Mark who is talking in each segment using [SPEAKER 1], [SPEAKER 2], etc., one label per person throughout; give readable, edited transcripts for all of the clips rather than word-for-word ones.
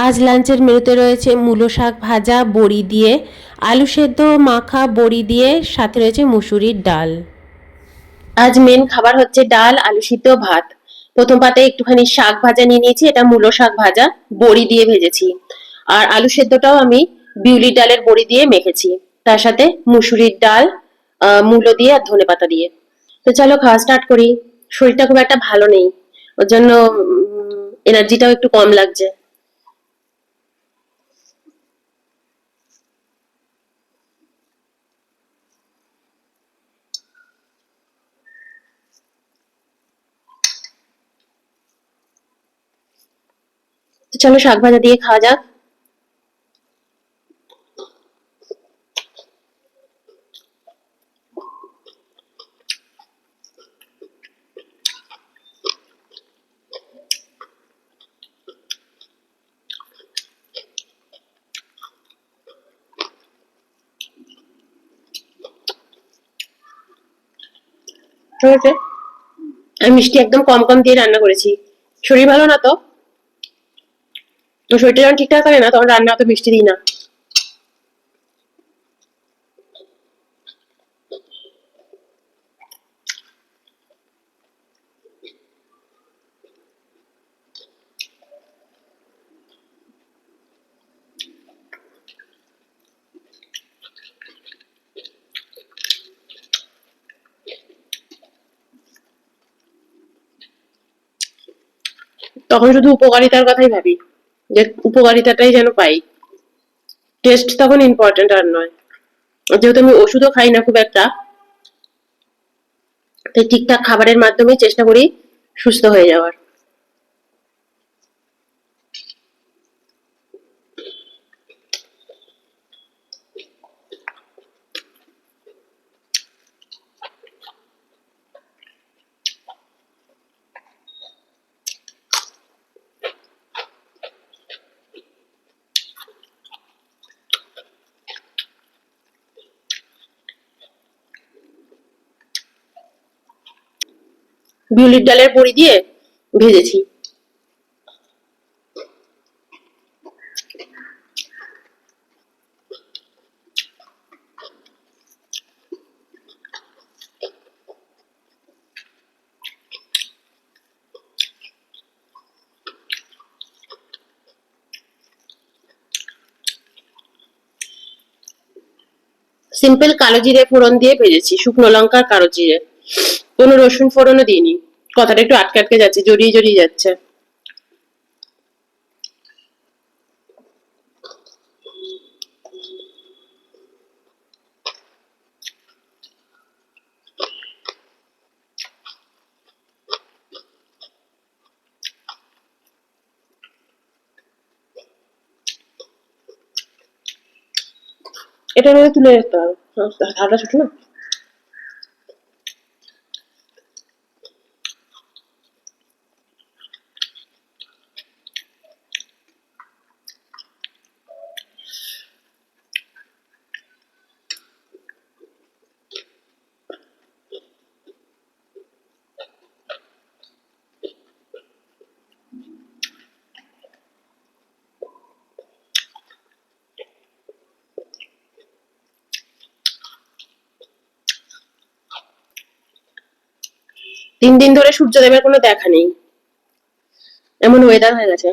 [SPEAKER 1] আজ লাঞ্চের মেনুতে রয়েছে মূলো শাক ভাজা বড়ি দিয়ে, আলু সেদ্ধ মাখা বড়ি দিয়ে, সাথে রয়েছে মুসুরির ডাল। আজ মেন খাবার হচ্ছে ডাল, আলু সিদ্ধ, ভাত। প্রথম পাতে একটুখানি শাক ভাজা নিয়ে নিয়েছি, এটা মূলো শাক ভাজা বড়ি দিয়ে ভেজেছি। আর আলু সেদ্ধটাও আমি বিউলির ডালের বড়ি দিয়ে মেখেছি। তার সাথে মুসুরির ডাল, মূলো দিয়ে আর ধনেপাতা দিয়ে। তো চলো খাওয়া স্টার্ট করি। শরীরটা খুব একটা ভালো নেই, ওর জন্য এনার্জিটাও একটু কম লাগছে। তো চলো শাক ভাজা দিয়ে খাওয়া যাক। ঠিক আছে, আমি মিষ্টি একদম কম কম দিয়ে রান্না করেছি। শরীর ভালো না তো, শরীরটা যখন ঠিকঠাক থাকে না তখন রান্না অত মিষ্টি দিই না। তখন শুধু উপকারিতার কথাই ভাবি, যে উপকারিতাটাই যেন পাই। টেস্ট তখন ইম্পর্টেন্ট আর নয়। যেহেতু আমি ওষুধও খাই না খুব একটা, তাই ঠিকঠাক খাবারের মাধ্যমে চেষ্টা করি সুস্থ হয়ে যাওয়ার। বিউলির ডালের বড়ি দিয়ে ভেজেছি। সিম্পল কালো জিরে ফোড়ন দিয়ে ভেজেছি, শুকনো লঙ্কা কালো জিরে, কোনো রসুন ফোড়নও দিইনি। কথাটা একটু আটকে আটকে যাচ্ছে, জড়িয়ে জড়িয়ে যাচ্ছে। এটা নয় তুলে রাখতে হবে, ধারটা ছোট না। 3 দিন ধরে সূর্যদেবের কোনো দেখা নেই, এমন ওয়েদার হয়ে গেছে।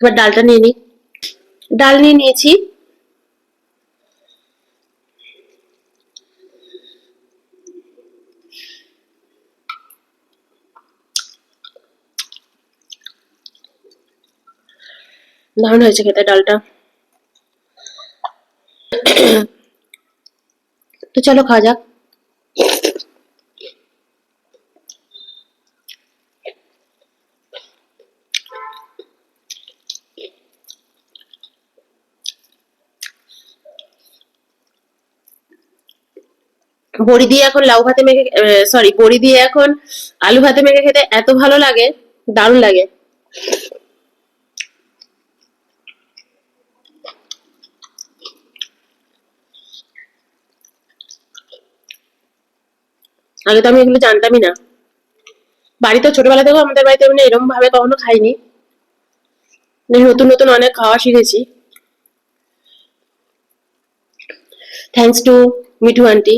[SPEAKER 1] এবার ডালটা নিয়ে নিই। ডাল নিয়ে নিয়েছি। দারুণ হয়েছে খেতে ডালটা। তো চলো খাওয়া যাক। বড়ি দিয়ে এখন লাউ ভাতে মেখে, সরি, বড়ি দিয়ে এখন আলু ভাতে মেখে খেতে এত ভালো লাগে, দারুণ লাগে। আগে তো আমি এগুলো জানতামই না। বাড়িতে ছোটবেলা থেকেও আমাদের বাড়িতে এমনি এরকম ভাবে কখনো খাইনি। নতুন নতুন অনেক খাওয়া শিখেছি, থ্যাঙ্কস টু মিঠু আন্টি।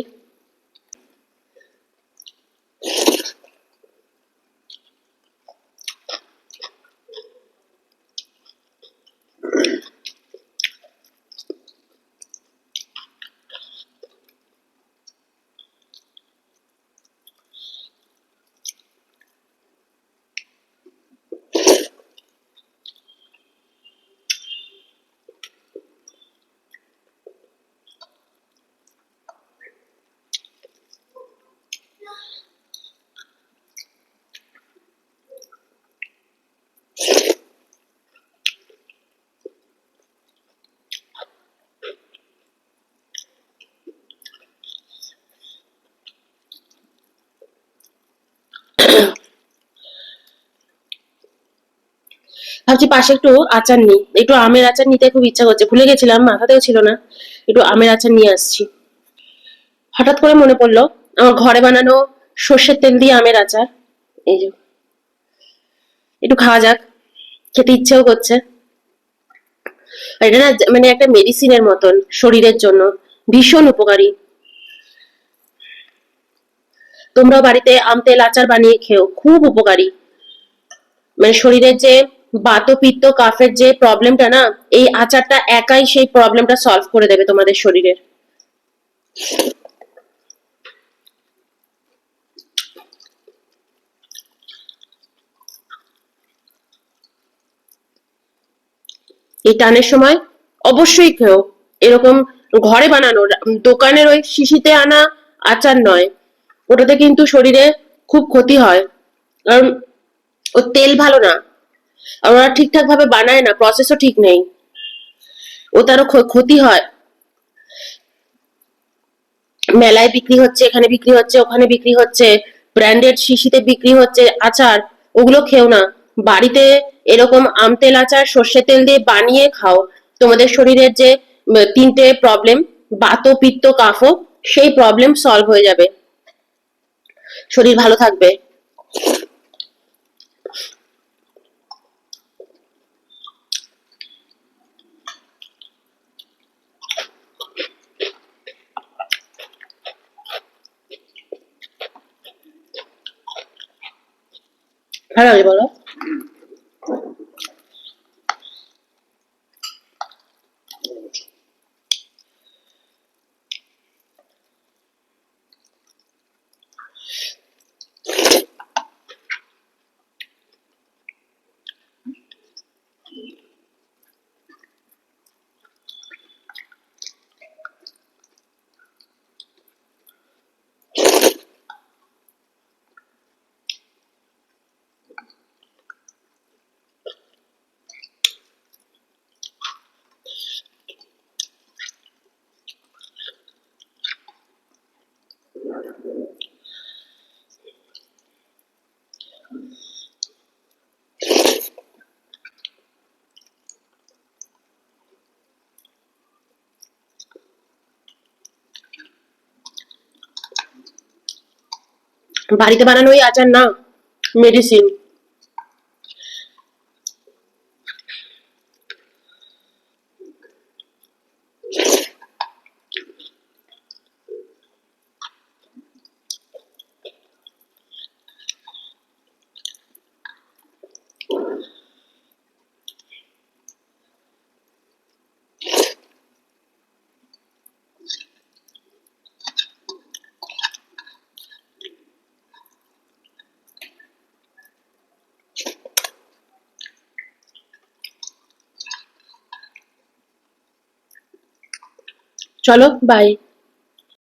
[SPEAKER 1] ভাবছি পাশে একটু আচার নিই, একটু আমের আচার নিতে খুব ইচ্ছা করছে, ভুলে গেছিলাম, মাথাতেও ছিল না। একটু আমের আচার নিয়ে আসছি। হঠাৎ করে মনে পড়লো আমার ঘরে বানানো সর্ষের তেল দিয়ে আমের আচার। এই যে, একটু খাওয়া যাক, খেতে ইচ্ছেও করছে। আর এটা না মানে একটা মেডিসিনের মতন শরীরের জন্য, ভীষণ উপকারী। তোমরাও বাড়িতে আম তেল আচার বানিয়ে খেও, খুব উপকারী। মানে শরীরের যে বাত পিত্ত কাফের যে প্রবলেমটা না, এই আচারটা একাই সেই প্রবলেমটা সলভ করে দেবে তোমাদের শরীরের। এই টানের সময় অবশ্যই খেও এরকম ঘরে বানানো, দোকানের ওই শিশিতে আনা আচার নয়। ওটাতে কিন্তু শরীরে খুব ক্ষতি হয়, কারণ ওর তেল ভালো না, আর ওরা ঠিকঠাক ভাবে বানায় না, প্রসেসও ঠিক নেই, ও তারও ক্ষতি হয়। মেলায় বিক্রি হচ্ছে, এখানে বিক্রি হচ্ছে, ওখানে বিক্রি হচ্ছে, ব্র্যান্ডেড শিশিতে বিক্রি হচ্ছে আচার, ওগুলো খেও না। বাড়িতে এরকম আম তেল আচার সর্ষে তেল দিয়ে বানিয়ে খাও। তোমাদের শরীরের যে তিনটে প্রবলেম, বাত পিত্ত কাফ, সেই প্রবলেম সলভ হয়ে যাবে, শরীর ভালো থাকবে। ভালো লাগে বলো। বাড়িতে বানানো ওই আচার না, মেডিসিন। চলো বাই।